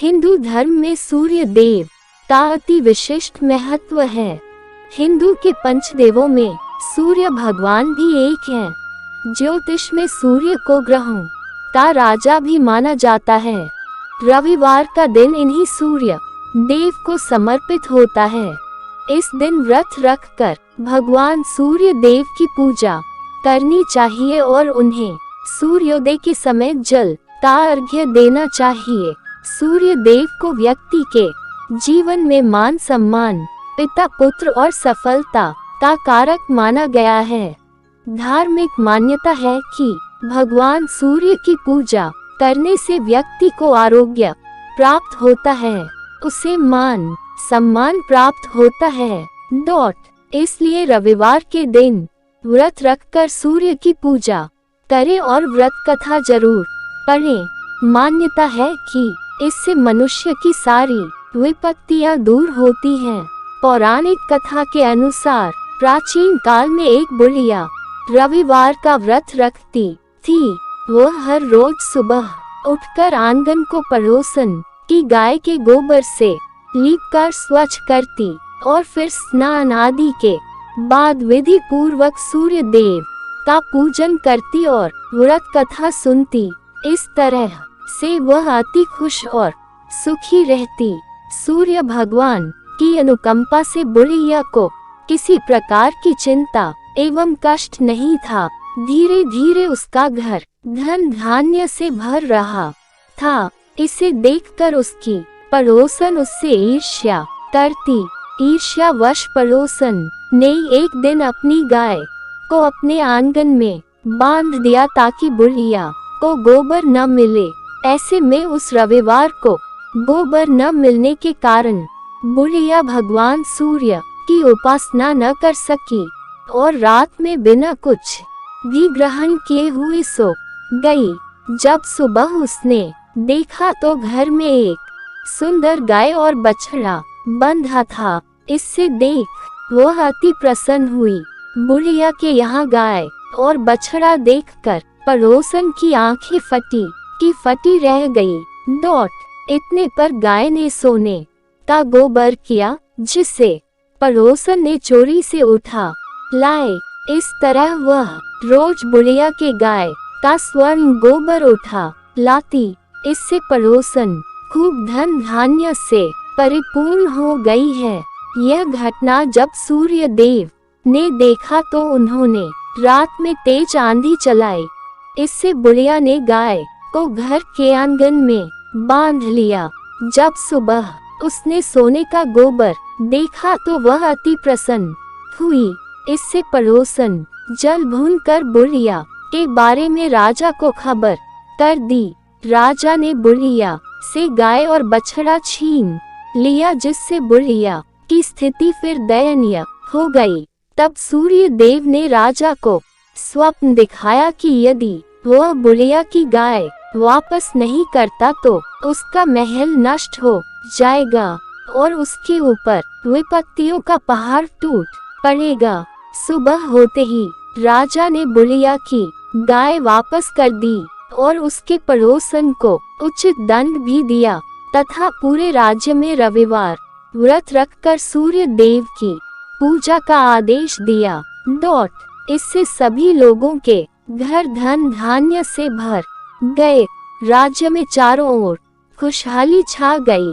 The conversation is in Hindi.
हिंदू धर्म में सूर्य देव का अति विशिष्ट महत्व है। हिंदू के पंचदेवों में सूर्य भगवान भी एक हैं। ज्योतिष में सूर्य को ग्रहों का राजा भी माना जाता है। रविवार का दिन इन्हीं सूर्य देव को समर्पित होता है। इस दिन व्रत रखकर भगवान सूर्य देव की पूजा करनी चाहिए और उन्हें सूर्योदय के समय जल का अर्घ्य देना चाहिए। सूर्य देव को व्यक्ति के जीवन में मान सम्मान, पिता पुत्र और सफलता का कारक माना गया है। धार्मिक मान्यता है कि भगवान सूर्य की पूजा करने से व्यक्ति को आरोग्य प्राप्त होता है, उसे मान सम्मान प्राप्त होता है। इसलिए रविवार के दिन व्रत रखकर सूर्य की पूजा करें और व्रत कथा जरूर पढ़ें। मान्यता है कि इससे मनुष्य की सारी विपत्तियां दूर होती हैं। पौराणिक कथा के अनुसार प्राचीन काल में एक बुढ़िया रविवार का व्रत रखती थी। वह हर रोज सुबह उठकर आंगन को पड़ोसन की गाय के गोबर से लीपकर स्वच्छ करती और फिर स्नान आदि के बाद विधि पूर्वक सूर्य देव का पूजन करती और व्रत कथा सुनती। इस तरह से वह अति खुश और सुखी रहती। सूर्य भगवान की अनुकंपा से बुढ़िया को किसी प्रकार की चिंता एवं कष्ट नहीं था। धीरे धीरे उसका घर धन धान्य से भर रहा था। इसे देखकर उसकी पड़ोसन उससे ईर्ष्या करती। ईर्ष्यावश पड़ोसन ने एक दिन अपनी गाय को अपने आंगन में बांध दिया ताकि बुढ़िया को गोबर न मिले। ऐसे में उस रविवार को गोबर न मिलने के कारण बुढ़िया भगवान सूर्य की उपासना न कर सकी और रात में बिना कुछ भी ग्रहण किए हुए सो गई। जब सुबह उसने देखा तो घर में एक सुंदर गाय और बछड़ा बंधा था। इससे देख वह अति प्रसन्न हुई। बुढ़िया के यहाँ गाय और बछड़ा देखकर पड़ोसन की आंखें फटी की फटी रह गई। इतने पर गाय ने सोने का गोबर किया, जिसे पड़ोसन ने चोरी से उठा लाए। इस तरह वह रोज बुढ़िया के गाय का स्वर्ण गोबर उठा लाती। इससे पड़ोसन खूब धन धान्य से परिपूर्ण हो गई है। यह घटना जब सूर्य देव ने देखा तो उन्होंने रात में तेज आंधी चलाई। इससे बुढ़िया ने गाय को घर के आंगन में बांध लिया। जब सुबह उसने सोने का गोबर देखा तो वह अति प्रसन्न हुई। इससे पड़ोसन जल भून कर बुढ़िया के बारे में राजा को खबर कर दी। राजा ने बुढ़िया से गाय और बछड़ा छीन लिया, जिससे बुढ़िया की स्थिति फिर दयनीय हो गई। तब सूर्य देव ने राजा को स्वप्न दिखाया कि यदि वह बुढ़िया की गाय वापस नहीं करता तो उसका महल नष्ट हो जाएगा और उसके ऊपर विपत्तियों का पहाड़ टूट पड़ेगा। सुबह होते ही राजा ने बुढ़िया की गाय वापस कर दी और उसके पड़ोसन को उचित दंड भी दिया तथा पूरे राज्य में रविवार व्रत रखकर सूर्य देव की पूजा का आदेश दिया। इससे सभी लोगों के घर धन धान्य से भर गए। राज्य में चारों ओर खुशहाली छा गई।